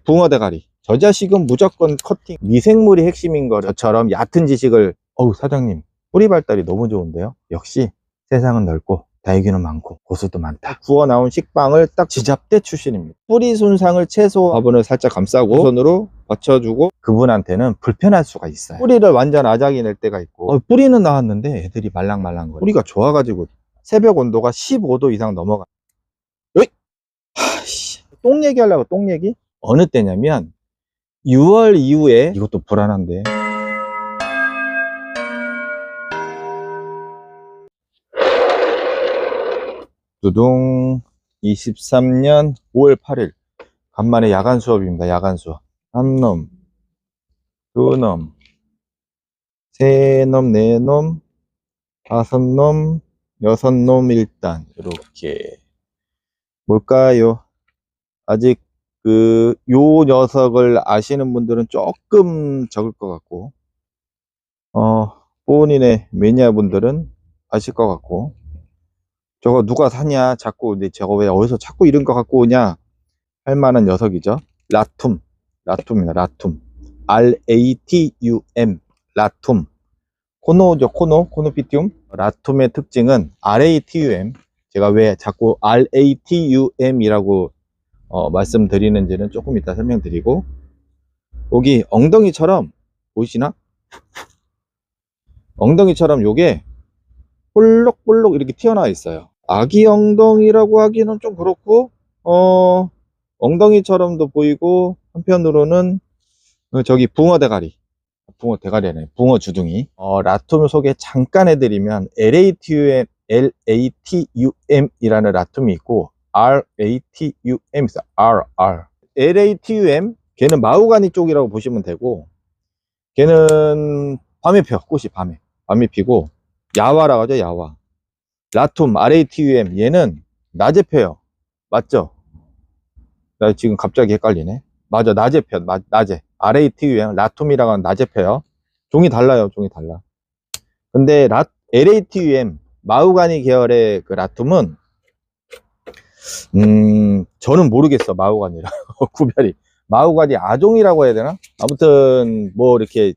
붕어 대가리. 저 자식은 무조건 커팅. 미생물이 핵심인 것처럼 얕은 지식을. 어우, 사장님 뿌리 발달이 너무 좋은데요. 역시 세상은 넓고 다육이는 많고 고수도 많다. 구워 나온 식빵을 딱 지잡대 출신입니다. 뿌리 손상을 최소 화분을 살짝 감싸고 손으로 받쳐주고, 그분한테는 불편할 수가 있어요. 뿌리를 완전 아작이 낼 때가 있고, 뿌리는 나왔는데 애들이 말랑말랑거려. 뿌리가 좋아가지고 새벽 온도가 15도 이상 넘어가. 으이! 똥 얘기하려고. 똥 얘기? 어느 때냐면 6월 이후에, 이것도 불안한데, 두둥, 23년 5월 8일 간만에 야간 수업입니다. 야간 수업. 한 놈, 두 놈, 세 놈, 네 놈, 다섯 놈, 여섯 놈. 일단 이렇게 뭘까요? 아직 요 녀석을 아시는 분들은 조금 적을 것 같고, 본인의 매니아 분들은 아실 것 같고, 저거 누가 사냐, 자꾸, 근데 저거 왜 어디서 자꾸 이런 거 갖고 오냐 할 만한 녀석이죠. 라툼. 라툼입니다. 라툼. RATUM. 라툼. 코노죠. 코노피티움. 라툼의 특징은 RATUM. 제가 왜 자꾸 RATUM이라고 말씀드리는지는 조금 이따 설명드리고, 여기 엉덩이처럼 보이시나? 엉덩이처럼 요게 볼록볼록 이렇게 튀어나와 있어요. 아기 엉덩이라고 하기는 좀 그렇고, 엉덩이처럼도 보이고, 한편으로는 저기 붕어 대가리. 붕어 대가리네. 붕어 주둥이. 라툼 소개 잠깐 해드리면, LATUM이라는 라툼이 있고, RATUM 있어요. RR. LATUM, 걔는 마우가니 쪽이라고 보시면 되고, 걔는 밤에 펴. 꽃이 밤에 피고, 야와라고 하죠. 야와. 라툼 RATUM, 얘는 낮에 펴요. 맞죠? 나 지금 갑자기 헷갈리네. 맞아, 낮에 펴. 낮에. RATUM 라툼이라고 하는 낮에 펴요. 종이 달라요. 종이 달라. 근데 LATUM 마우가니 계열의 그 라툼은 저는 모르겠어. 마우가니라 구별이. 마우가니 아종이라고 해야 되나? 아무튼 뭐 이렇게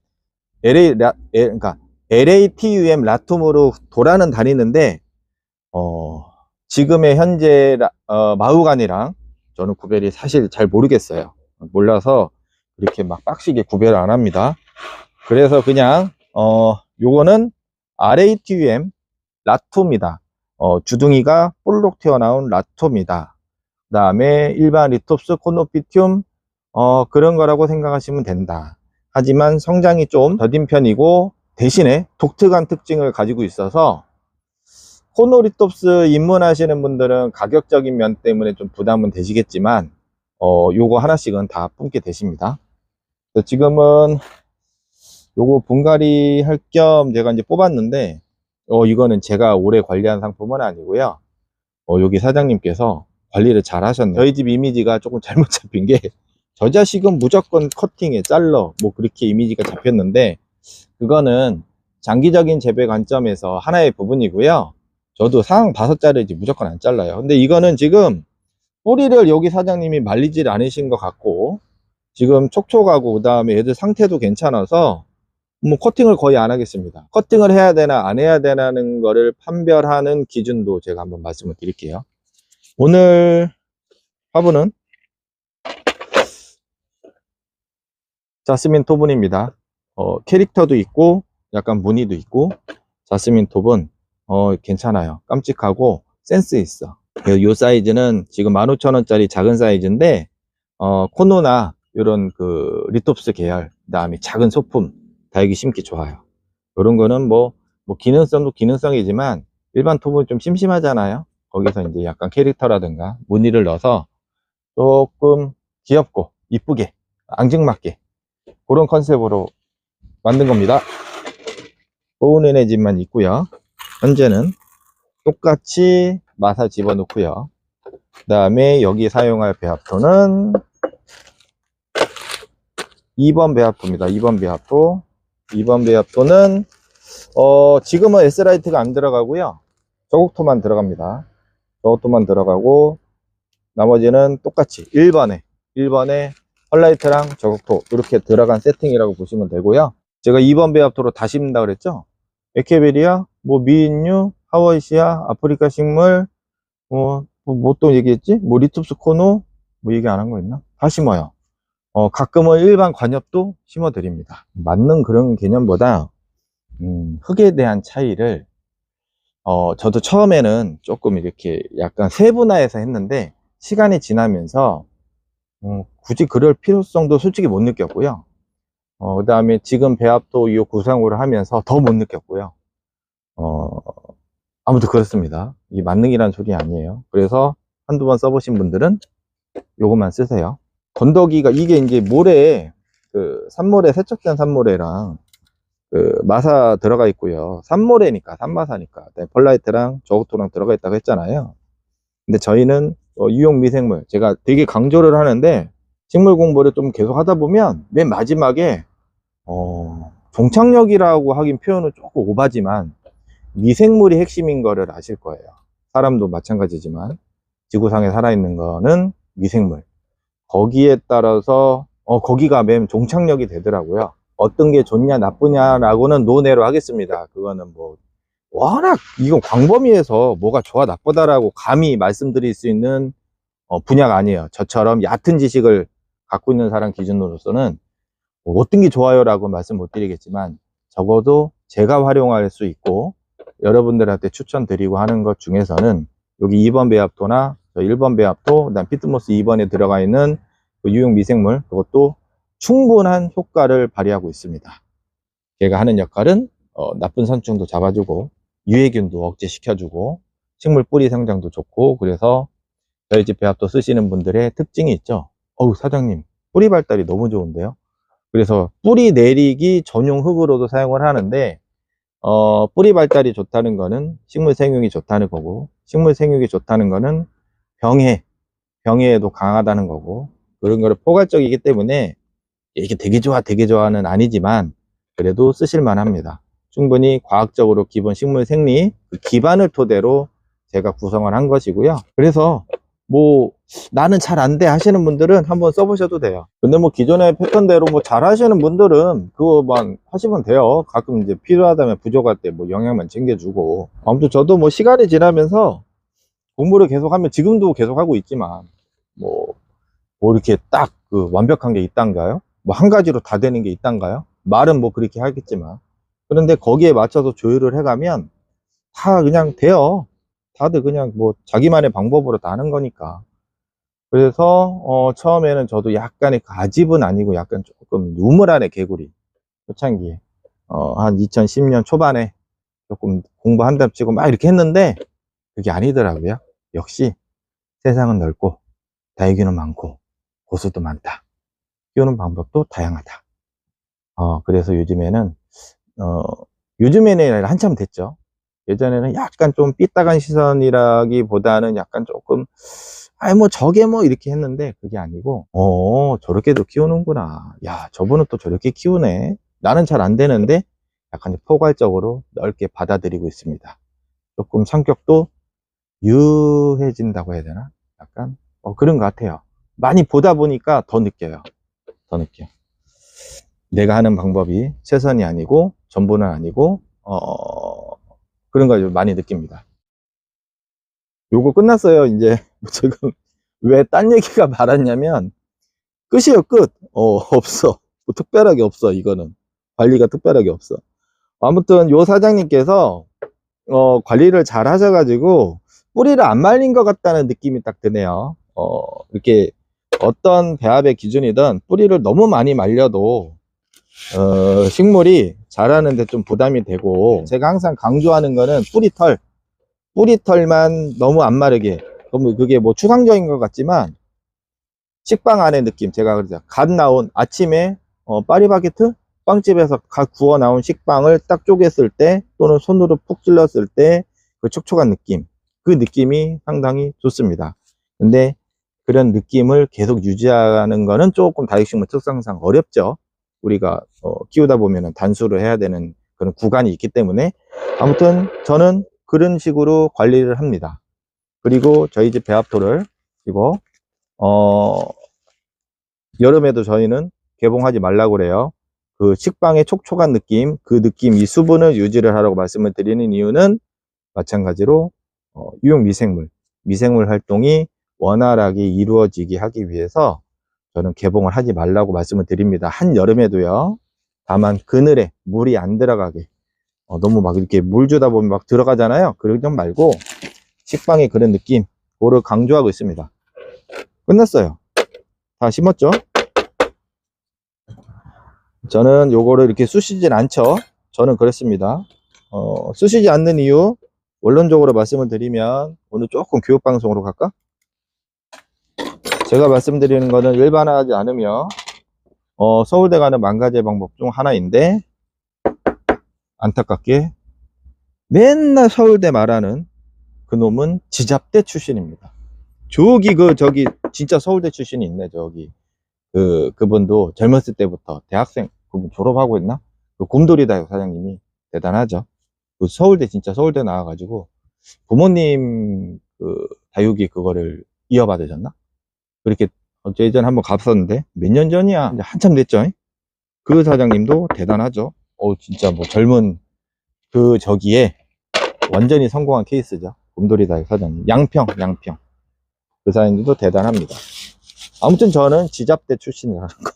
그러니까 LATUM 라툼으로 돌아는 다니는데, 지금의 현재 마우가니랑 저는 구별이 사실 잘 모르겠어요. 몰라서 이렇게 막 빡시게 구별을 안 합니다. 그래서 그냥 요거는 RATUM 라툼이다. 주둥이가 볼록 튀어나온 라툼이다. 그 다음에 일반 리톱스 코노피튬 그런 거라고 생각하시면 된다. 하지만 성장이 좀 더딘 편이고, 대신에 독특한 특징을 가지고 있어서 코노리톱스 입문하시는 분들은 가격적인 면 때문에 좀 부담은 되시겠지만, 요거 하나씩은 다 품게 되십니다. 지금은 요거 분갈이 할 겸 제가 이제 뽑았는데, 이거는 제가 오래 관리한 상품은 아니고요. 여기 사장님께서 관리를 잘 하셨네요. 저희 집 이미지가 조금 잘못 잡힌 게, 저 자식은 무조건 커팅해, 잘라, 뭐 그렇게 이미지가 잡혔는데, 그거는 장기적인 재배 관점에서 하나의 부분이고요. 저도 상황 봐서 자르지 무조건 안 잘라요. 근데 이거는 지금 뿌리를 여기 사장님이 말리질 않으신 것 같고, 지금 촉촉하고, 그 다음에 얘들 상태도 괜찮아서 뭐 커팅을 거의 안 하겠습니다. 커팅을 해야 되나 안 해야 되나는 거를 판별하는 기준도 제가 한번 말씀을 드릴게요. 오늘 화분은 자스민 톱은입니다. 캐릭터도 있고 약간 무늬도 있고, 자스민 톱은 괜찮아요. 깜찍하고 센스 있어. 이 사이즈는 지금 15,000원짜리 작은 사이즈인데, 코노나 이런 그 리톱스 계열, 그 다음에 작은 소품 다육이 심기 좋아요. 이런 거는 뭐 기능성도 기능성이지만 일반 톱은 좀 심심하잖아요. 거기서 이제 약간 캐릭터라든가 무늬를 넣어서 조금 귀엽고 이쁘게 앙증맞게 그런 컨셉으로 만든 겁니다. 보은은의 집만 있고요. 현재는 똑같이 마사 집어넣고요. 그 다음에 여기 사용할 배합토는 2번 배합토입니다. 2번 배합토. 2번 배합토는 지금은 S라이트가 안 들어가고요. 저곡토만 들어갑니다. 저곡토만 들어가고, 나머지는 똑같이 1번에 펄라이트랑 저격토 이렇게 들어간 세팅이라고 보시면 되고요. 제가 2번 배합토로 다 심는다 그랬죠. 에케베리아, 뭐 미인류, 하와이시아, 아프리카 식물, 뭐 또 얘기했지? 뭐 리투스 코노, 뭐 얘기 안 한 거 있나? 다 심어요. 가끔은 일반 관엽도 심어 드립니다. 맞는 그런 개념보다 흙에 대한 차이를 저도 처음에는 조금 이렇게 약간 세분화해서 했는데 시간이 지나면서 굳이 그럴 필요성도 솔직히 못 느꼈고요. 그 다음에 지금 배합도 이 구성으로 하면서 더 못 느꼈고요. 어, 아무튼 그렇습니다. 이 만능이라는 소리 아니에요. 그래서 한두 번 써보신 분들은 요것만 쓰세요. 건더기가 이게 이제 모래에 그 산모래, 세척된 산모래랑 그 마사 들어가 있고요. 산모래니까, 산마사니까 펄라이트랑 저우토랑 들어가 있다고 했잖아요. 근데 저희는 유용 미생물, 제가 되게 강조를 하는데 식물 공부를 좀 계속 하다 보면 맨 마지막에 종착역이라고 하긴 표현은 조금 오바지만 미생물이 핵심인 거를 아실 거예요. 사람도 마찬가지지만 지구상에 살아있는 거는 미생물. 거기에 따라서 거기가 맨 종착역이 되더라고요. 어떤 게 좋냐 나쁘냐라고는 논외로 하겠습니다. 그거는 뭐 워낙 이건 광범위해서 뭐가 좋아 나쁘다라고 감히 말씀드릴 수 있는 분야가 아니에요. 저처럼 얕은 지식을 갖고 있는 사람 기준으로서는 뭐 어떤 게 좋아요 라고 말씀 못 드리겠지만 적어도 제가 활용할 수 있고 여러분들한테 추천드리고 하는 것 중에서는 여기 2번 배합토나 1번 배합토, 그다음 피트모스 2번에 들어가 있는 그 유용 미생물, 그것도 충분한 효과를 발휘하고 있습니다. 걔가 하는 역할은 나쁜 선충도 잡아주고 유해균도 억제시켜주고 식물 뿌리 성장도 좋고, 그래서 저희 집 배합토 쓰시는 분들의 특징이 있죠. 사장님 뿌리 발달이 너무 좋은데요. 그래서 뿌리 내리기 전용 흙으로도 사용을 하는데 뿌리 발달이 좋다는 거는 식물 생육이 좋다는 거고, 식물 생육이 좋다는 거는 병해에도 강하다는 거고, 그런 거를 포괄적이기 때문에 이게 되게 좋아 되게 좋아는 아니지만 그래도 쓰실만 합니다. 충분히 과학적으로 기본 식물 생리 그 기반을 토대로 제가 구성을 한 것이고요. 그래서 뭐 나는 잘 안 돼 하시는 분들은 한번 써보셔도 돼요. 근데 뭐 기존의 패턴대로 뭐 잘 하시는 분들은 그거만 하시면 돼요. 가끔 이제 필요하다면 부족할 때 뭐 영양만 챙겨주고. 아무튼 저도 뭐 시간이 지나면서 공부를 계속하면 지금도 계속하고 있지만 뭐 이렇게 딱 그 완벽한 게 있단가요? 뭐 한 가지로 다 되는 게 있단가요? 말은 뭐 그렇게 하겠지만, 그런데 거기에 맞춰서 조율을 해가면 다 그냥 돼요. 다들 그냥 뭐 자기만의 방법으로 다 하는 거니까. 그래서 처음에는 저도 약간의 가집은 아니고 약간 조금 유물 안의 개구리, 초창기에 한 2010년 초반에 조금 공부한답시고 막 이렇게 했는데 그게 아니더라고요. 역시 세상은 넓고 다육이는 많고 고수도 많다, 키우는 방법도 다양하다. 그래서 요즘에는 아니라 한참 됐죠. 예전에는 약간 좀 삐딱한 시선이라기보다는 약간 조금 뭐 저게 뭐 이렇게 했는데 그게 아니고 저렇게도 키우는구나, 야 저분은 또 저렇게 키우네, 나는 잘 안 되는데 약간 포괄적으로 넓게 받아들이고 있습니다. 조금 성격도 유해진다고 해야 되나, 약간 그런 것 같아요. 많이 보다 보니까 더 느껴요. 더 느껴. 내가 하는 방법이 최선이 아니고 전부는 아니고 그런 걸 많이 느낍니다. 요거 끝났어요. 이제 지금 왜 딴 얘기가 많았냐면 끝이에요. 끝. 없어. 뭐 특별하게 없어. 이거는 관리가 특별하게 없어. 아무튼 요 사장님께서 관리를 잘 하셔가지고 뿌리를 안 말린 것 같다는 느낌이 딱 드네요. 이렇게 어떤 배합의 기준이든 뿌리를 너무 많이 말려도 식물이 자라는데 좀 부담이 되고, 제가 항상 강조하는 거는 뿌리털만 너무 안 마르게. 그게 뭐 추상적인 것 같지만 식빵 안의 느낌, 제가 그러죠. 갓 나온 아침에 파리바게트 빵집에서 갓 구워 나온 식빵을 딱 쪼갰을 때 또는 손으로 푹 찔렀을 때 그 촉촉한 느낌, 그 느낌이 상당히 좋습니다. 근데 그런 느낌을 계속 유지하는 거는 조금 다육식물 특성상 어렵죠. 우리가 키우다 보면 단수를 해야 되는 그런 구간이 있기 때문에. 아무튼 저는 그런 식으로 관리를 합니다. 그리고 저희 집 배합토를 이거 여름에도 저희는 개봉하지 말라고 그래요. 그 식빵의 촉촉한 느낌, 그 느낌, 이 수분을 유지를 하라고 말씀을 드리는 이유는 마찬가지로 유용 미생물 활동이 원활하게 이루어지게 하기 위해서 저는 개봉을 하지 말라고 말씀을 드립니다. 한여름에도요. 다만 그늘에 물이 안 들어가게, 너무 막 이렇게 물 주다 보면 막 들어가잖아요. 그러지 말고 식빵의 그런 느낌, 그거를 강조하고 있습니다. 끝났어요. 다 심었죠? 저는 요거를 이렇게 쑤시진 않죠. 저는 그랬습니다. 쑤시지 않는 이유, 원론적으로 말씀을 드리면, 오늘 조금 교육방송으로 갈까? 제가 말씀드리는 거는 일반화하지 않으며, 서울대 가는 만 가지의 방법 중 하나인데, 안타깝게, 맨날 서울대 말하는 그놈은 지잡대 출신입니다. 저기, 진짜 서울대 출신이 있네, 저기. 그분도 젊었을 때부터 대학생, 그분 졸업하고 있나? 그 곰돌이다육 사장님이 대단하죠. 그 서울대, 진짜 서울대 나와가지고, 부모님 다육이 그거를 이어받으셨나? 그렇게, 예전에 한번 갔었는데, 몇 년 전이야. 이제 한참 됐죠. 그 사장님도 대단하죠. 진짜 뭐 젊은 저기에 완전히 성공한 케이스죠. 곰돌이다육 사장님. 양평. 그 사장님도 대단합니다. 아무튼 저는 지잡대 출신이라는 거.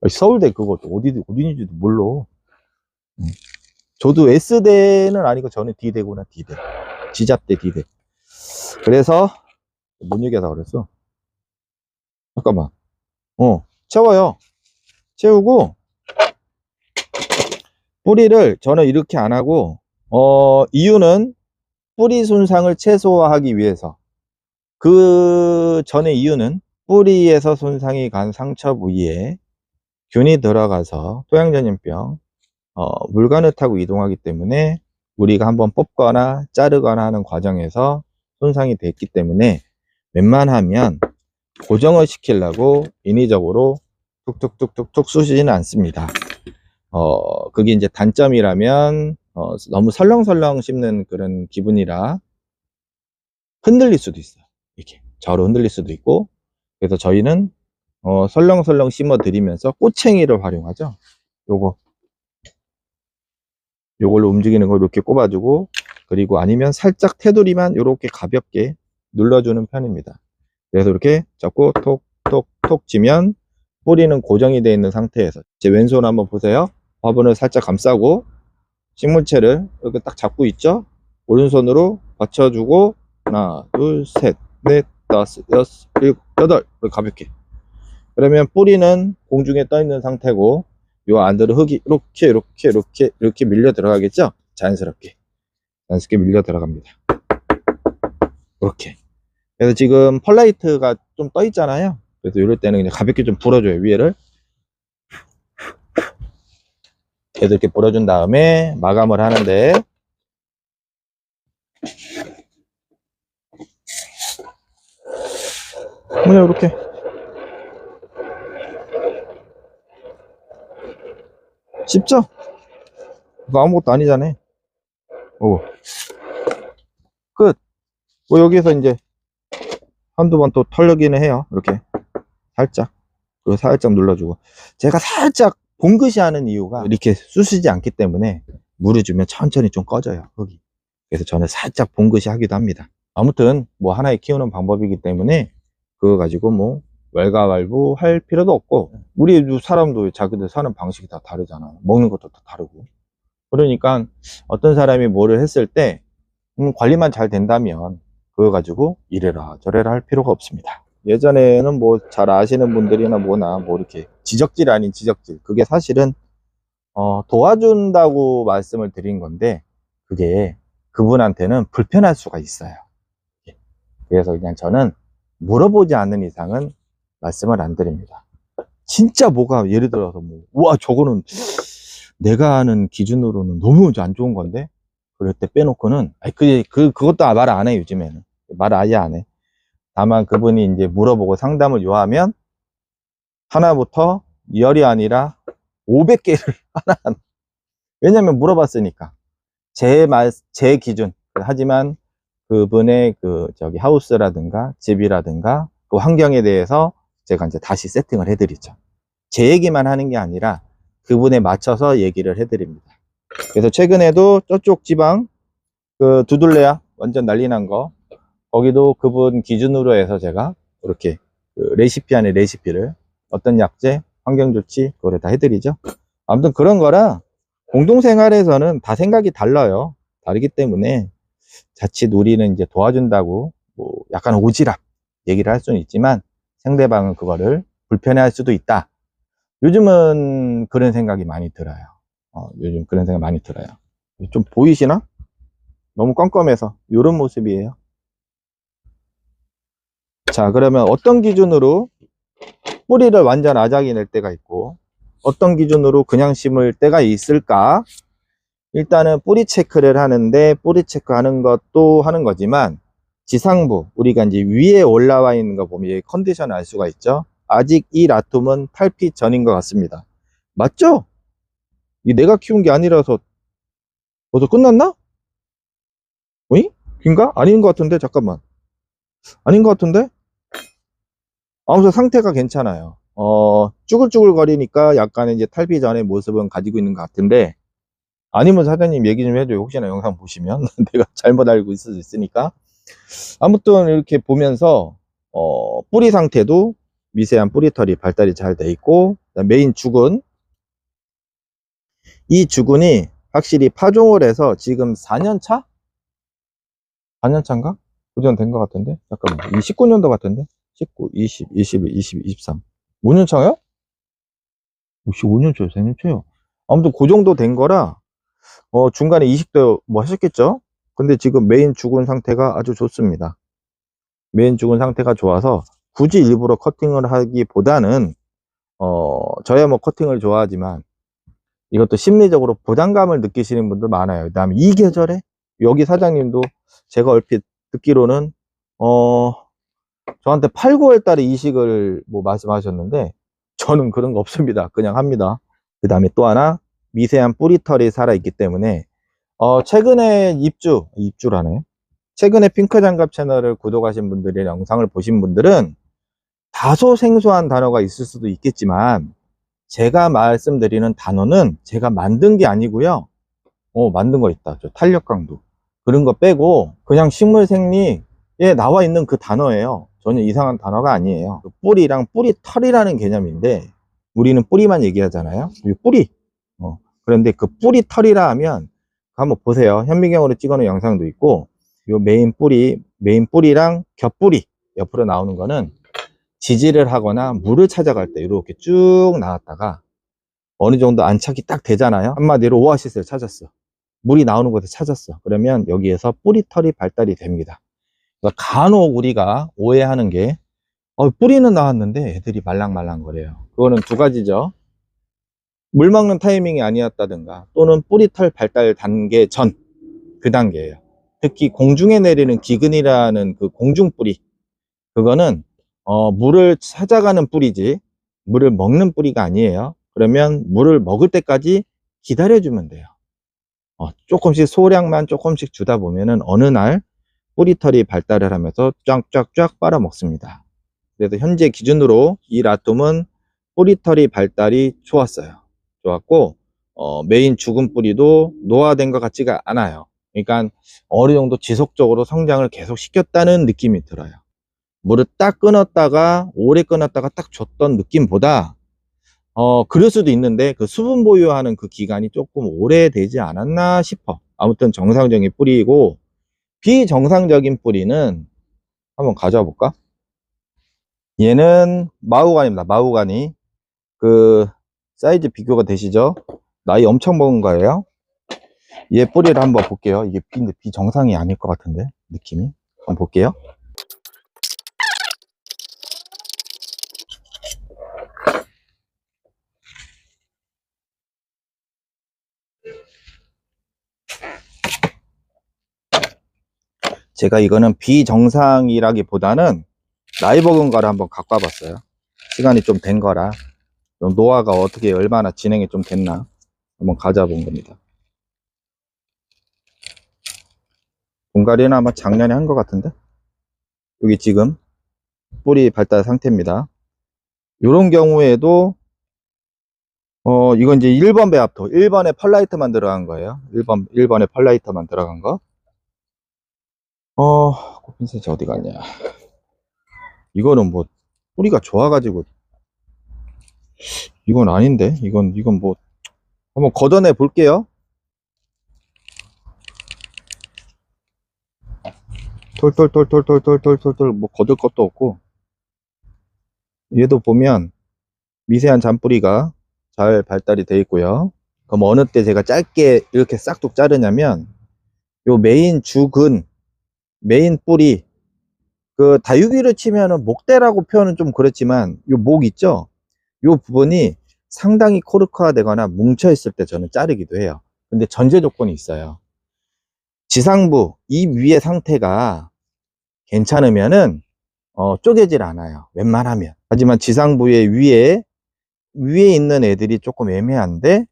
서울대 그거 어딘지도 몰라. 저도 S대는 아니고 저는 D대구나, D대. 지잡대 D대. 그래서 못 얘기하다 그랬어. 잠깐만. 채워요. 채우고 뿌리를 저는 이렇게 안 하고, 이유는 뿌리 손상을 최소화하기 위해서. 그 전의 이유는 뿌리에서 손상이 간 상처 부위에 균이 들어가서 토양전염병, 물관을 타고 이동하기 때문에 우리가 한번 뽑거나 자르거나 하는 과정에서 손상이 됐기 때문에 웬만하면 고정을 시키려고 인위적으로 툭툭툭툭툭 쑤시지는 않습니다. 그게 이제 단점이라면, 너무 설렁설렁 씹는 그런 기분이라 흔들릴 수도 있어요. 이렇게 좌우로 흔들릴 수도 있고, 그래서 저희는 설렁설렁 씹어 드리면서 꼬챙이를 활용하죠. 요걸로 움직이는 걸 이렇게 꼽아주고, 그리고 아니면 살짝 테두리만 이렇게 가볍게 눌러주는 편입니다. 그래서 이렇게 잡고 톡톡톡 치면 뿌리는 고정이 되어 있는 상태에서, 제 왼손 한번 보세요. 화분을 살짝 감싸고 식물체를 이렇게 딱 잡고 있죠. 오른손으로 받쳐주고 하나 둘셋넷 다섯 여섯 일곱 여덟, 이렇게 가볍게. 그러면 뿌리는 공중에 떠 있는 상태고, 요 안으로 흙이 이렇게 밀려 들어가겠죠. 자연스럽게 밀려 들어갑니다. 이렇게. 그래서 지금 펄라이트가 좀 떠 있잖아요. 그래서 이럴 때는 그냥 가볍게 좀 불어줘요, 위에를. 그래서 이렇게 불어준 다음에 마감을 하는데, 그냥 이렇게 쉽죠? 이거 아무것도 아니잖아요. 끝. 뭐 여기서 이제 한두 번 또 털려기는 해요. 이렇게 살짝, 그리고 살짝 눌러주고. 제가 살짝 봉긋이 하는 이유가 이렇게 쑤시지 않기 때문에 물을 주면 천천히 좀 꺼져요, 흙이. 그래서 저는 살짝 봉긋이 하기도 합니다. 아무튼 뭐 하나의 키우는 방법이기 때문에 그거 가지고 뭐 왈가왈부 할 필요도 없고, 우리 사람도 자기들 사는 방식이 다 다르잖아. 먹는 것도 다 다르고. 그러니까 어떤 사람이 뭐를 했을 때 관리만 잘 된다면 그거 가지고 이래라 저래라 할 필요가 없습니다. 예전에는 뭐 잘 아시는 분들이나 뭐나 뭐 이렇게 지적질 아닌 지적질, 그게 사실은 도와준다고 말씀을 드린 건데, 그게 그분한테는 불편할 수가 있어요. 그래서 그냥 저는 물어보지 않는 이상은 말씀을 안 드립니다. 진짜 뭐가 예를 들어서 뭐 우와 저거는 내가 아는 기준으로는 너무 안 좋은 건데, 그럴 때 빼놓고는 그것도 말 안 해. 요즘에는 말 아예 안 해. 다만 그분이 이제 물어보고 상담을 요하면 하나부터 열이 아니라 500개를 하나, 왜냐면 물어봤으니까 제 기준. 하지만 그분의 하우스라든가 집이라든가 그 환경에 대해서 제가 이제 다시 세팅을 해드리죠. 제 얘기만 하는 게 아니라 그분에 맞춰서 얘기를 해드립니다. 그래서 최근에도 저쪽 지방 그 두둘레야 완전 난리 난 거, 거기도 그분 기준으로 해서 제가 이렇게 그 레시피 안에 레시피를 어떤 약재, 환경조치 그거를 다 해드리죠. 아무튼 그런 거라 공동생활에서는 다 생각이 달라요. 다르기 때문에 자칫 우리는 이제 도와준다고 뭐 약간 오지랖 얘기를 할 수는 있지만 상대방은 그거를 불편해할 수도 있다. 요즘은 그런 생각이 많이 들어요. 요즘 그런 생각 많이 들어요. 좀 보이시나? 너무 껌껌해서 이런 모습이에요. 자, 그러면 어떤 기준으로 뿌리를 완전 아작이 낼 때가 있고 어떤 기준으로 그냥 심을 때가 있을까? 일단은 뿌리 체크를 하는데, 뿌리 체크하는 것도 하는 거지만 지상부 우리가 이제 위에 올라와 있는 거 보면 컨디션을 알 수가 있죠. 아직 이 라툼은 탈피 전인 것 같습니다. 맞죠? 이 내가 키운 게 아니라서 벌써 끝났나? 어이? 인가? 아닌 것 같은데. 잠깐만, 아닌 것 같은데. 아무튼 상태가 괜찮아요. 쭈글쭈글 거리니까 약간의 이제 탈피 전의 모습은 가지고 있는 것 같은데, 아니면 사장님 얘기 좀 해줘요. 혹시나 영상 보시면 내가 잘못 알고 있을 수 있으니까. 아무튼 이렇게 보면서 뿌리 상태도 미세한 뿌리털이 발달이 잘 돼 있고, 메인 죽은, 이 죽은이 확실히 파종을 해서 지금 4년 차? 4년 차인가? 그 정도 된 것 같은데. 잠깐만, 19년도 같은데. 19, 20, 21, 22, 23, 5년 차요? 혹시 5년 차요? 4년 차요? 아무튼 그 정도 된 거라 중간에 이식도 뭐 하셨겠죠? 근데 지금 메인 죽은 상태가 아주 좋습니다. 메인 죽은 상태가 좋아서 굳이 일부러 커팅을 하기보다는 저야 뭐 커팅을 좋아하지만 이것도 심리적으로 부담감을 느끼시는 분들 많아요. 그다음에 이 계절에, 여기 사장님도 제가 얼핏 듣기로는 저한테 8, 9월 달에 이식을 뭐 말씀하셨는데 저는 그런 거 없습니다. 그냥 합니다. 그 다음에 또 하나, 미세한 뿌리털이 살아있기 때문에 최근에 입주라네. 최근에 핑크장갑 채널을 구독하신 분들이 영상을 보신 분들은 다소 생소한 단어가 있을 수도 있겠지만 제가 말씀드리는 단어는 제가 만든 게 아니고요. 만든 거 있다. 저 탄력 강도 그런 거 빼고 그냥 식물 생리에 나와 있는 그 단어예요. 전혀 이상한 단어가 아니에요. 뿌리랑 뿌리털이라는 개념인데 우리는 뿌리만 얘기하잖아요. 이 뿌리. 그런데 그 뿌리털이라 하면 한번 보세요. 현미경으로 찍어놓은 영상도 있고, 요 메인 뿌리랑 겹뿌리 옆으로 나오는 거는 지지를 하거나 물을 찾아갈 때 이렇게 쭉 나왔다가 어느 정도 안착이 딱 되잖아요. 한마디로 오아시스를 찾았어. 물이 나오는 곳에 찾았어. 그러면 여기에서 뿌리털이 발달이 됩니다. 그러니까 간혹 우리가 오해하는 게 뿌리는 나왔는데 애들이 말랑말랑 거려요. 그거는 두 가지죠. 물 먹는 타이밍이 아니었다든가 또는 뿌리털 발달 단계 전, 그 단계예요. 특히 공중에 내리는 기근이라는 그 공중뿌리, 그거는 물을 찾아가는 뿌리지 물을 먹는 뿌리가 아니에요. 그러면 물을 먹을 때까지 기다려주면 돼요. 조금씩 소량만 조금씩 주다 보면은 어느 날 뿌리털이 발달을 하면서 쫙쫙쫙 빨아먹습니다. 그래서 현재 기준으로 이 라툼은 뿌리털이 발달이 좋았고 메인 죽은 뿌리도 노화된 것 같지가 않아요. 그러니까 어느 정도 지속적으로 성장을 계속 시켰다는 느낌이 들어요. 물을 딱 끊었다가 오래 끊었다가 딱 줬던 느낌보다 그럴 수도 있는데 그 수분 보유하는 그 기간이 조금 오래되지 않았나 싶어. 아무튼 정상적인 뿌리이고, 비정상적인 뿌리는 한번 가져와 볼까? 얘는 마후가니입니다. 마후가니. 그 사이즈 비교가 되시죠? 나이 엄청 먹은 거예요. 얘 뿌리를 한번 볼게요. 이게 근데 비정상이 아닐 것 같은데 느낌이. 한번 볼게요. 제가 이거는 비정상이라기보다는 나이 먹은 거를 한번 갖고 와봤어요. 시간이 좀 된 거라 노화가 어떻게 얼마나 진행이 좀 됐나 한번 가져와 본 겁니다. 분갈이는 아마 작년에 한 것 같은데 여기 지금 뿌리 발달 상태입니다. 요런 경우에도 이건 이제 1번 배합토, 1번에 펄라이트만 들어간 거예요. 1번에 펄라이트만 들어간 거. 꽃핀셋이 어디 갔냐. 이거는 뭐, 뿌리가 좋아가지고, 이건 아닌데? 이건 뭐, 한번 걷어내 볼게요. 톨톨톨톨톨톨톨톨, 뭐, 걷을 것도 없고. 얘도 보면, 미세한 잔뿌리가 잘 발달이 되어 있고요. 그럼 어느 때 제가 짧게 이렇게 싹둑 자르냐면, 요 메인 죽은, 메인 뿌리, 그 다육이로 치면은 목대라고 표현은 좀 그렇지만 요 목 있죠? 요 부분이 상당히 코르크화 되거나 뭉쳐 있을 때 저는 자르기도 해요. 근데 전제 조건이 있어요. 지상부 이 위의 상태가 괜찮으면은 쪼개질 않아요. 웬만하면. 하지만 지상부의 위에 있는 애들이 조금 애매한데,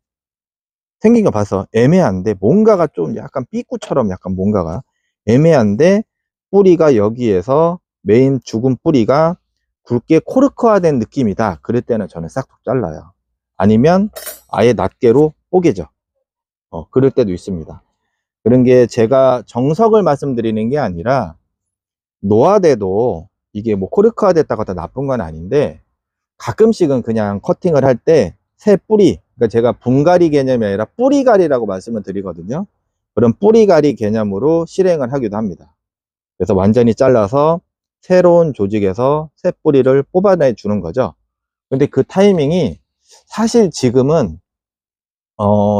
생긴 거 봐서 애매한데 뭔가가 좀 약간 삐꾸처럼 약간 뭔가가 애매한데, 뿌리가 여기에서 메인 죽은 뿌리가 굵게 코르크화된 느낌이다. 그럴 때는 저는 싹둑 잘라요. 아니면 아예 낱개로 뽀개죠. 그럴 때도 있습니다. 그런 게 제가 정석을 말씀드리는 게 아니라, 노화돼도 이게 뭐 코르크화 됐다고 다 나쁜 건 아닌데, 가끔씩은 그냥 커팅을 할 때 새 뿌리, 그러니까 제가 분갈이 개념이 아니라 뿌리갈이라고 말씀을 드리거든요. 그런 뿌리갈이 개념으로 실행을 하기도 합니다. 그래서 완전히 잘라서 새로운 조직에서 새 뿌리를 뽑아내 주는 거죠. 근데 그 타이밍이 사실 지금은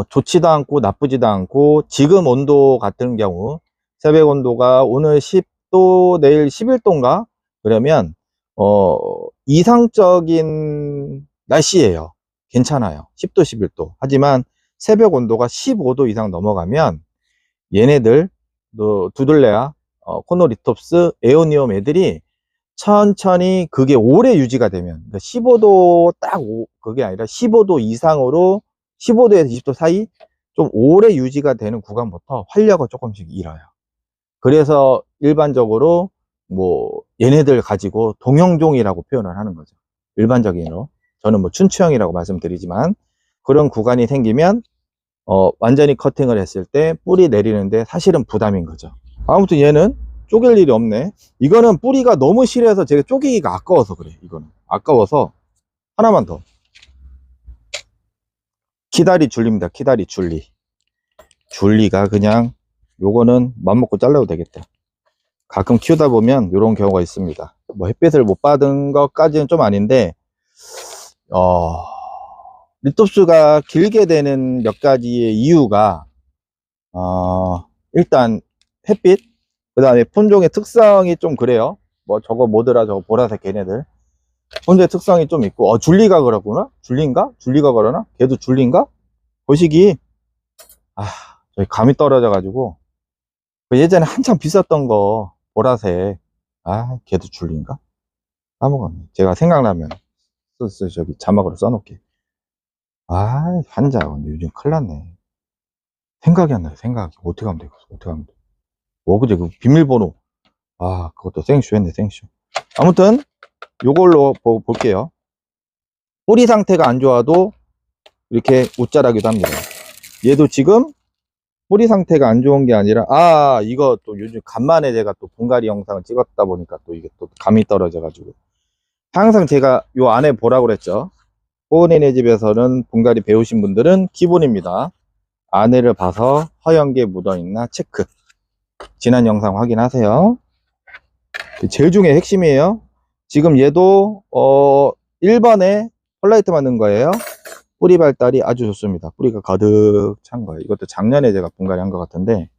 좋지도 않고 나쁘지도 않고, 지금 온도 같은 경우 새벽 온도가 오늘 10도 내일 11도인가 그러면 이상적인 날씨예요. 괜찮아요. 10도 11도. 하지만 새벽 온도가 15도 이상 넘어가면 얘네들 두들레아, 코노리톱스, 에오니움 애들이 천천히, 그게 오래 유지가 되면, 그러니까 15도 그게 아니라 15도 이상으로 15도에서 20도 사이 좀 오래 유지가 되는 구간부터 활력을 조금씩 잃어요. 그래서 일반적으로 뭐 얘네들 가지고 동형종이라고 표현을 하는 거죠. 일반적인으로. 저는 뭐 춘추형이라고 말씀드리지만, 그런 구간이 생기면 완전히 커팅을 했을 때 뿌리 내리는데 사실은 부담인 거죠. 아무튼 얘는 쪼갤 일이 없네. 이거는 뿌리가 너무 실해서 제가 쪼개기가 아까워서 그래. 이거는 아까워서 하나만 더. 키다리 줄리입니다. 키다리 줄리. 줄리가 그냥, 요거는 맘먹고 잘라도 되겠다. 가끔 키우다 보면 이런 경우가 있습니다. 뭐 햇빛을 못 받은 것까지는 좀 아닌데, 리톱스가 길게 되는 몇 가지의 이유가, 일단 햇빛, 그 다음에 품종의 특성이 좀 그래요. 뭐 저거 뭐더라, 저거 보라색 걔네들 품종의 특성이 좀 있고. 줄리가 그러구나. 줄리가 그러나, 걔도 줄리인가, 거시기. 저희 감이 떨어져 가지고, 그 예전에 한참 비쌌던 거 보라색, 걔도 줄리인가 까먹었네. 제가 생각나면 저기 자막으로 써놓게. 환자 근데 요즘 큰일 났네. 생각이 안 나요. 생각이 어떻게 하면 되겠어. 어떻게 하면 돼. 그제 그 비밀번호, 그것도 생쇼 했네. 생쇼. 아무튼 요걸로 볼게요. 뿌리 상태가 안 좋아도 이렇게 웃자라기도 합니다. 얘도 지금 뿌리 상태가 안 좋은 게 아니라, 이거 또 요즘 간만에 제가 또 분갈이 영상을 찍었다 보니까 또 이게 또 감이 떨어져 가지고, 항상 제가 요 안에 보라고 그랬죠. 호은이네 집에서는 분갈이 배우신 분들은 기본입니다. 안에를 봐서 허연계 묻어있나 체크. 지난 영상 확인하세요. 제일 중에 핵심이에요. 지금 얘도 1번에 펄라이트 맞는 거예요. 뿌리 발달이 아주 좋습니다. 뿌리가 가득 찬 거예요. 이것도 작년에 제가 분갈이 한 것 같은데,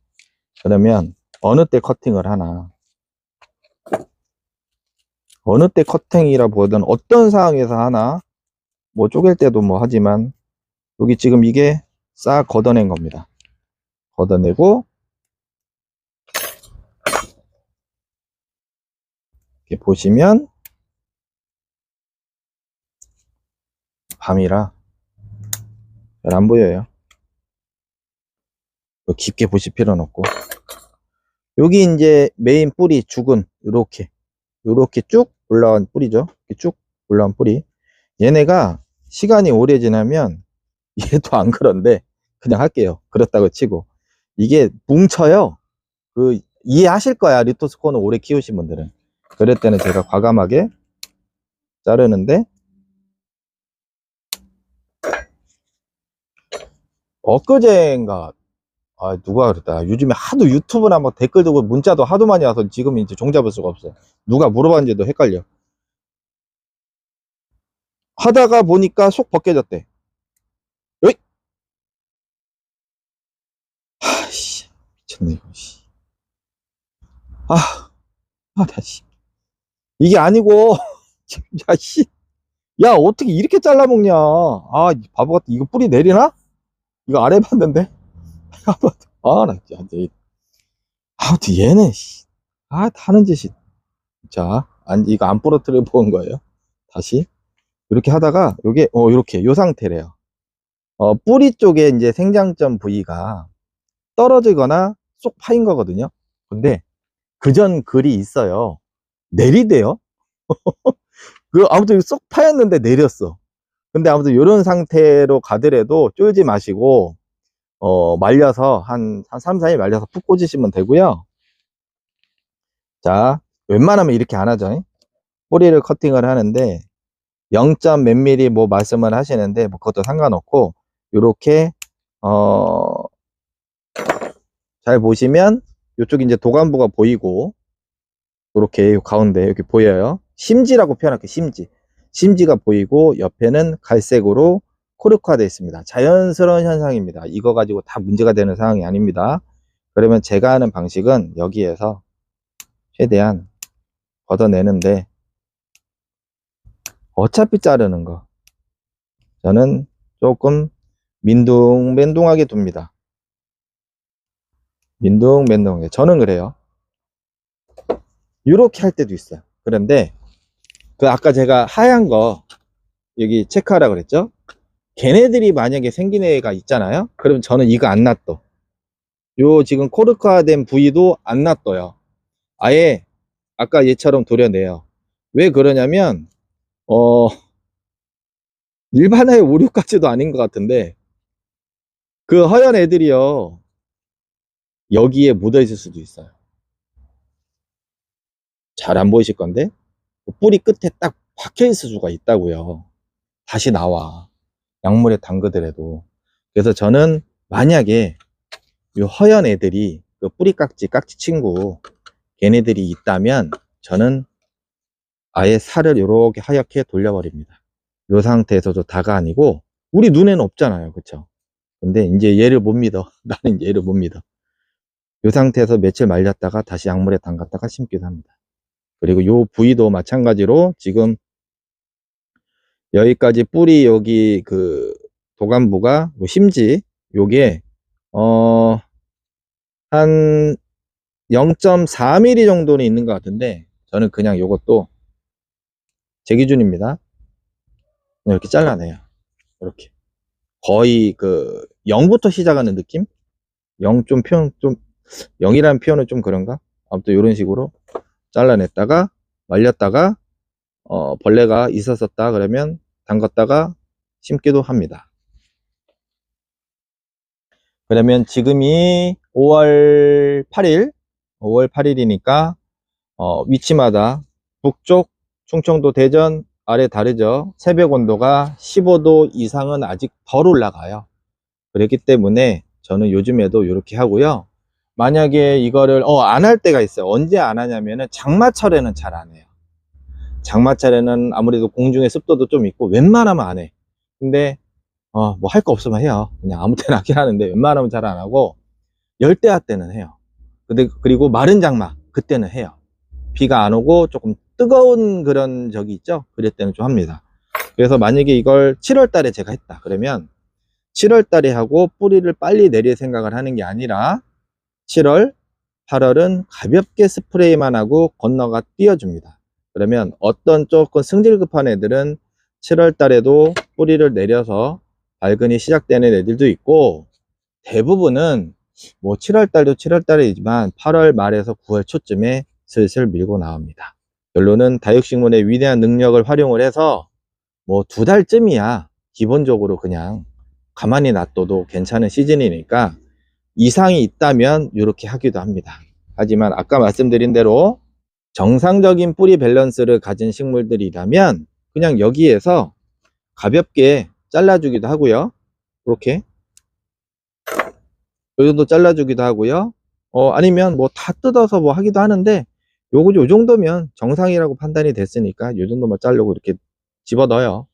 그러면 어느 때 커팅을 하나, 어느 때 커팅이라 보든 어떤 상황에서 하나, 뭐 쪼갤 때도 뭐 하지만, 여기 지금 이게 싹 걷어낸 겁니다. 걷어내고, 이렇게 보시면, 밤이라 잘 안 보여요. 깊게 보실 필요는 없고, 여기 이제 메인 뿌리 죽은 요렇게 쭉 올라온 뿌리죠. 이렇게 쭉 올라온 뿌리. 얘네가 시간이 오래 지나면 얘도 안 그런데 그냥 할게요. 그렇다고 치고 이게 뭉쳐요. 이해하실 거야. 리토스코는 오래 키우신 분들은. 그럴 때는 제가 과감하게 자르는데, 엊그제인가 누가 그랬다. 요즘에 하도 유튜브나 막 댓글 두고 문자도 하도 많이 와서 지금 이제 종잡을 수가 없어요. 누가 물어봤는지도 헷갈려. 하다가 보니까 속 벗겨졌대. 어이? 아씨, 미쳤네 이거. 씨. 아, 다시. 이게 아니고, 야 씨, 야 어떻게 이렇게 잘라먹냐? 바보 같은 이거 뿌리 내리나? 이거 안 해봤는데. 나 진짜 아무튼 얘는 씨. 하는 짓이. 자, 이거 안 부러뜨려 본 거예요. 다시 이렇게 하다가 요게 요렇게 요 상태래요. 뿌리 쪽에 이제 생장점 부위가 떨어지거나 쏙 파인 거거든요. 근데 그전 글이 있어요. 내리대요. 아무튼 쏙 파였는데 내렸어. 근데 아무튼 이런 상태로 가더라도 쫄지 마시고 말려서 한 3, 4일 말려서 푹 꽂으시면 되고요. 자, 웬만하면 이렇게 안 하죠. 뿌리를 커팅을 하는데 0. 몇 미리 뭐 말씀을 하시는데 뭐 그것도 상관없고 이렇게 잘 보시면 이쪽이 이제 도관부가 보이고 이렇게 가운데 이렇게 보여요. 심지라고 표현할게요. 심지가 보이고 옆에는 갈색으로 코르크화되어 있습니다. 자연스러운 현상입니다. 이거 가지고 다 문제가 되는 상황이 아닙니다. 그러면 제가 하는 방식은 여기에서 최대한 걷어내는데 어차피 자르는 거 저는 조금 민둥맨둥하게 둡니다. 민둥맨둥하게. 저는 그래요. 이렇게 할 때도 있어요. 그런데 아까 제가 하얀 거 여기 체크하라 그랬죠? 걔네들이 만약에 생긴 애가 있잖아요. 그럼 저는 이거 안 놔둬. 요 지금 코르크화된 부위도 안 놔둬요. 아예 아까 얘처럼 도려내요. 왜 그러냐면 일반화의 오류까지도 아닌 것 같은데 그 허연 애들이요 여기에 묻어 있을 수도 있어요. 잘 안 보이실 건데 뿌리 끝에 딱 박혀 있을 수가 있다고요. 다시 나와. 약물에 담그더라도. 그래서 저는 만약에 이 허연 애들이 그 뿌리깍지 친구 걔네들이 있다면 저는 아예 살을 이렇게 하얗게 돌려버립니다. 이 상태에서도 다가 아니고 우리 눈에는 없잖아요. 그쵸? 근데 이제 얘를 못 믿어. 나는 얘를 못 믿어. 이 상태에서 며칠 말렸다가 다시 약물에 담갔다가 심기도 합니다. 그리고 이 부위도 마찬가지로 지금 여기까지 뿌리 여기 도관부가 심지 요게 한 0.4mm 정도는 있는 것 같은데 저는 그냥 요것도 제 기준입니다. 이렇게 잘라내요. 이렇게 거의 0부터 시작하는 느낌? 0 좀 표현 좀 0이라는 표현은 좀 그런가? 아무튼 이런 식으로 잘라냈다가 말렸다가 벌레가 있었었다 그러면 담갔다가 심기도 합니다. 그러면 지금이 5월 8일 5월 8일이니까 위치마다 북쪽 충청도 대전 아래 다르죠. 새벽 온도가 15도 이상은 아직 덜 올라가요. 그렇기 때문에 저는 요즘에도 이렇게 하고요. 만약에 이거를 안 할 때가 있어요. 언제 안 하냐면은 장마철에는 잘 안 해요. 장마철에는 아무래도 공중의 습도도 좀 있고 웬만하면 안 해. 근데 뭐 할 거 없으면 해요. 그냥 아무 때나 하긴 하는데 웬만하면 잘 안 하고 열대야 때는 해요. 근데 그리고 마른 장마 그때는 해요. 비가 안 오고 조금 뜨거운 그런 적이 있죠. 그럴 때는 좀 합니다. 그래서 만약에 이걸 7월 달에 제가 했다 그러면 7월 달에 하고 뿌리를 빨리 내릴 생각을 하는 게 아니라 7월 8월은 가볍게 스프레이만 하고 건너가 띄워줍니다. 그러면 어떤 조금 승질 급한 애들은 7월 달에도 뿌리를 내려서 발근이 시작되는 애들도 있고 대부분은 뭐 7월 달도 7월 달이지만 8월 말에서 9월 초쯤에 슬슬 밀고 나옵니다. 결론은 다육식물의 위대한 능력을 활용을 해서 뭐 2달쯤이야 기본적으로 그냥 가만히 놔둬도 괜찮은 시즌이니까 이상이 있다면 이렇게 하기도 합니다. 하지만 아까 말씀드린 대로 정상적인 뿌리 밸런스를 가진 식물들이라면 그냥 여기에서 가볍게 잘라주기도 하고요. 이렇게 이 정도 잘라주기도 하고요. 아니면 뭐 다 뜯어서 뭐 하기도 하는데 요 정도면 정상이라고 판단이 됐으니까 요 정도만 자르고 이렇게 집어 넣어요.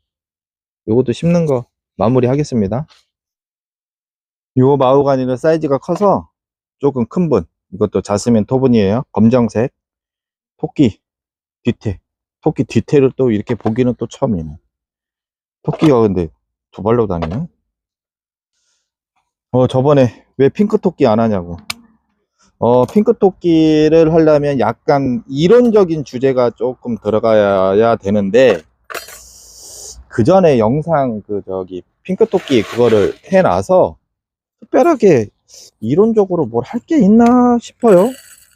요것도 심는 거 마무리 하겠습니다. 요 마호가니는 사이즈가 커서 조금 큰 분, 이것도 자스민 토분이에요. 검정색 토끼 뒤태, 토끼 뒤태를 또 이렇게 보기는 또 처음이네. 토끼가 근데 2발로 다니네. 저번에 왜 핑크 토끼 안 하냐고. 핑크 토끼를 하려면 약간 이론적인 주제가 조금 들어가야 되는데, 그 전에 영상 핑크 토끼 그거를 해놔서 특별하게 이론적으로 뭘 할 게 있나 싶어요.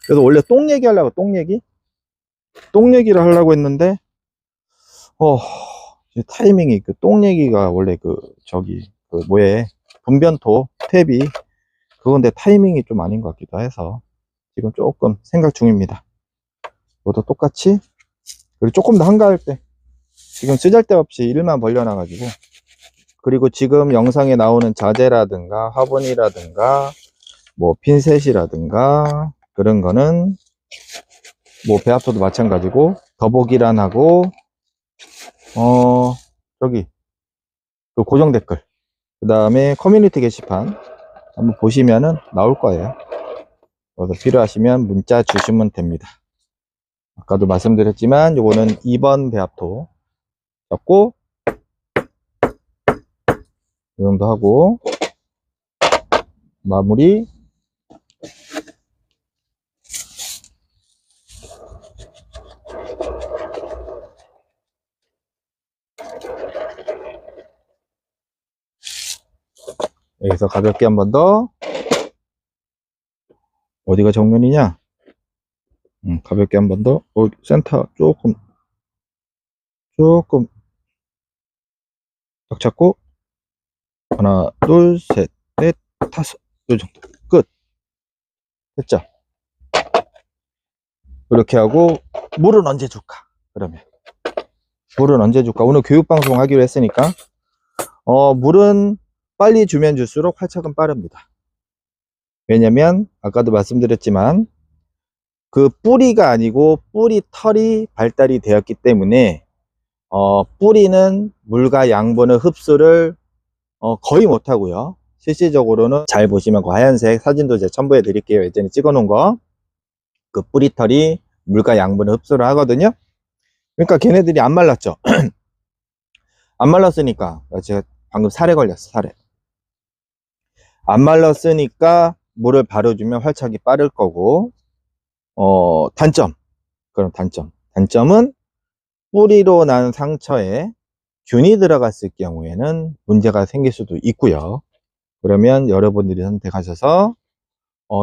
그래서 원래 똥 얘기하려고 똥 얘기를 하려고 했는데 타이밍이 똥 얘기가 원래 뭐에 분변토 탭이 그건데 타이밍이 좀 아닌 것 같기도 해서 지금 조금 생각 중입니다. 이것도 똑같이, 그리고 조금 더 한가할 때, 지금 쓰잘데없이 일만 벌려놔가지고. 그리고 지금 영상에 나오는 자재라든가 화분이라든가 뭐 핀셋이라든가 그런 거는 뭐 배합토도 마찬가지고, 더보기란하고 저기 그 고정 댓글, 그 다음에 커뮤니티 게시판 한번 보시면은 나올 거예요. 그래서 필요하시면 문자 주시면 됩니다. 아까도 말씀드렸지만 요거는 2번 배합토 잡고 이 정도 하고 마무리. 여기서 가볍게 한 번 더. 어디가 정면이냐? 가볍게 한 번 더. 센터 조금 딱 잡고 하나 둘 셋 넷 다섯, 요 정도 끝. 됐죠? 이렇게 하고 물은 언제 줄까? 그러면 물은 언제 줄까? 오늘 교육방송 하기로 했으니까 물은 빨리 주면 줄수록 활착은 빠릅니다. 왜냐면 아까도 말씀드렸지만 그 뿌리가 아니고 뿌리 털이 발달이 되었기 때문에 뿌리는 물과 양분의 흡수를 거의 못하고요. 실질적으로는 잘 보시면 그 하얀색 사진도 제가 첨부해 드릴게요. 예전에 찍어 놓은 거. 그 뿌리털이 물과 양분을 흡수를 하거든요. 그러니까 걔네들이 안 말랐죠. 안 말랐으니까, 제가 방금 살에 걸렸어, 살에. 안 말랐으니까 물을 바로 주면 활착이 빠를 거고, 단점. 그럼 단점은 뿌리로 난 상처에 균이 들어갔을 경우에는 문제가 생길 수도 있고요. 그러면 여러분들이 선택하셔서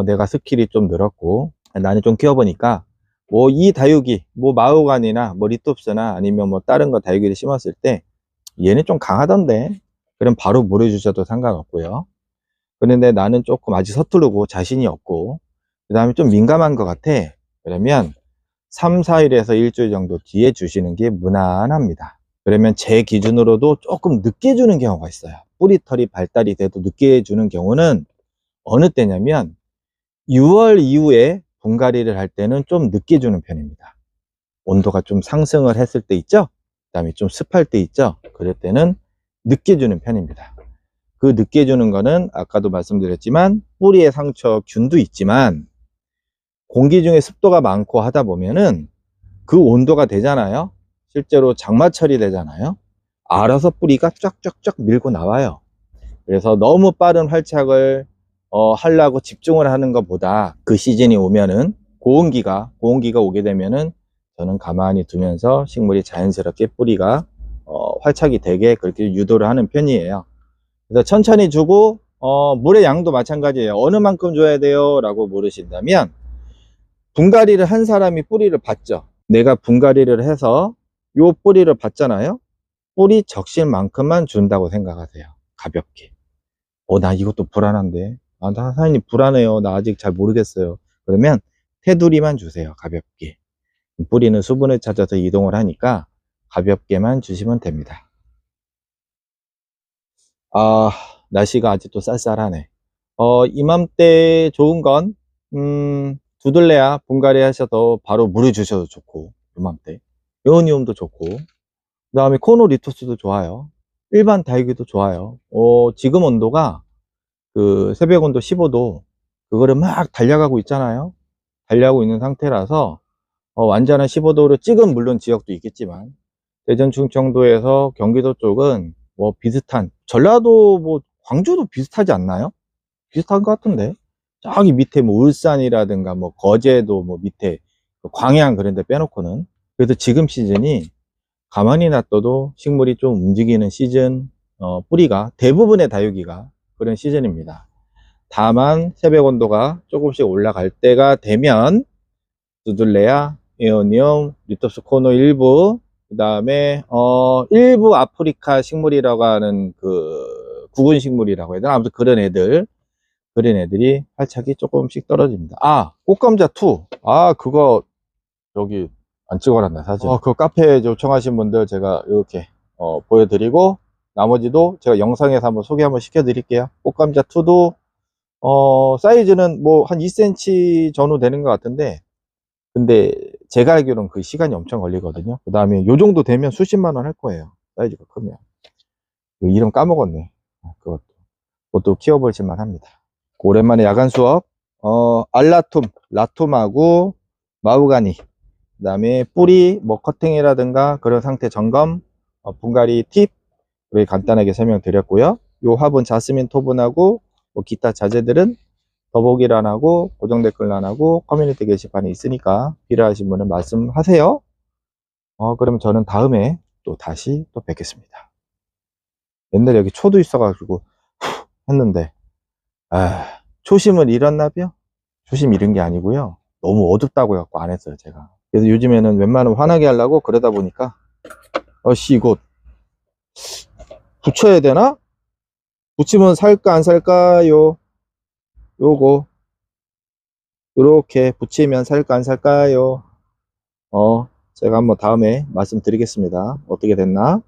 내가 스킬이 좀 늘었고 나는 좀 키워보니까 뭐 이 다육이 뭐 마호가니나 뭐 리톱스나 아니면 뭐 다른 거 다육이를 심었을 때 얘는 좀 강하던데, 그럼 바로 물을 주셔도 상관없고요. 그런데 나는 조금 아직 서투르고 자신이 없고 그 다음에 좀 민감한 것 같아. 그러면 3, 4일에서 일주일 정도 뒤에 주시는 게 무난합니다. 그러면 제 기준으로도 조금 늦게 주는 경우가 있어요. 뿌리털이 발달이 돼도 늦게 주는 경우는 어느 때냐면 6월 이후에 분갈이를 할 때는 좀 늦게 주는 편입니다. 온도가 좀 상승을 했을 때 있죠? 그 다음에 좀 습할 때 있죠? 그럴 때는 늦게 주는 편입니다. 그 늦게 주는 거는 아까도 말씀드렸지만 뿌리에 상처 균도 있지만 공기 중에 습도가 많고 하다 보면은 그 온도가 되잖아요. 실제로 장마철이 되잖아요. 알아서 뿌리가 쫙쫙쫙 밀고 나와요. 그래서 너무 빠른 활착을 하려고 집중을 하는 것보다 그 시즌이 오면은 고온기가 오게 되면은 저는 가만히 두면서 식물이 자연스럽게 뿌리가 활착이 되게 그렇게 유도를 하는 편이에요. 그래서 천천히 주고 물의 양도 마찬가지예요. 어느 만큼 줘야 돼요? 라고 물으신다면 분갈이를 한 사람이 뿌리를 봤죠. 내가 분갈이를 해서 요 뿌리를 봤잖아요. 뿌리 적실만큼만 준다고 생각하세요. 가볍게. 나 이것도 불안한데. 나 사장님 불안해요. 나 아직 잘 모르겠어요. 그러면 테두리만 주세요. 가볍게. 뿌리는 수분을 찾아서 이동을 하니까 가볍게만 주시면 됩니다. 날씨가 아직도 쌀쌀하네. 이맘때 좋은 건, 두들레아, 분갈이 하셔도 바로 물을 주셔도 좋고, 이맘때. 에오니움도 좋고, 그 다음에 코노리토스도 좋아요. 일반 다육이도 좋아요. 지금 온도가 새벽 온도 15도, 그거를 막 달려가고 있잖아요. 달려가고 있는 상태라서, 완전한 15도로 찍은 물론 지역도 있겠지만, 대전 충청도에서 경기도 쪽은 뭐 비슷한, 전라도 뭐 광주도 비슷하지 않나요? 비슷한 것 같은데. 저기 밑에 뭐 울산이라든가 뭐 거제도 뭐 밑에 광양 그런 데 빼놓고는. 그래서 지금 시즌이 가만히 놔둬도 식물이 좀 움직이는 시즌, 뿌리가 대부분의 다육이가 그런 시즌입니다. 다만 새벽 온도가 조금씩 올라갈 때가 되면 두들레아, 에오니움, 리토스 코노 일부, 그 다음에 일부 아프리카 식물이라고 하는 그 구근 식물이라고 해야 되나? 아무튼 그런 애들이 활착이 조금씩 떨어집니다. 꽃감자 2. 그거 여기 안 찍어놨네 사진. 그 카페에 요청하신 분들 제가 이렇게 보여드리고, 나머지도 제가 영상에서 한번 소개 한번 시켜드릴게요. 꽃감자 2도 사이즈는 뭐 한 2cm 전후 되는 것 같은데, 근데 제가 알기로는 그 시간이 엄청 걸리거든요. 그 다음에 요 정도 되면 수십만 원 할 거예요. 사이즈가 크면. 이름 까먹었네. 그것도 키워볼만 합니다. 오랜만에 야간 수업. 알라툼, 라툼하고 마우가니, 그 다음에 뿌리 뭐 커팅이라든가 그런 상태 점검, 분갈이 팁 우리 간단하게 설명드렸고요. 요 화분 자스민 토분하고 뭐 기타 자재들은 더보기란하고 고정 댓글란하고 커뮤니티 게시판에 있으니까 필요하신 분은 말씀하세요. 그럼 저는 다음에 또 다시 또 뵙겠습니다. 옛날에 여기 초도 있어가지고 했는데 초심을 잃었나벼? 초심 잃은 게 아니고요. 너무 어둡다고 해갖고 안 했어요, 제가. 그래서 요즘에는 웬만하면 환하게 하려고 그러다 보니까 이거 붙여야 되나? 붙이면 살까 안 살까요? 요거 요렇게 붙이면 살까 안 살까요? 제가 한번 다음에 말씀드리겠습니다. 어떻게 됐나?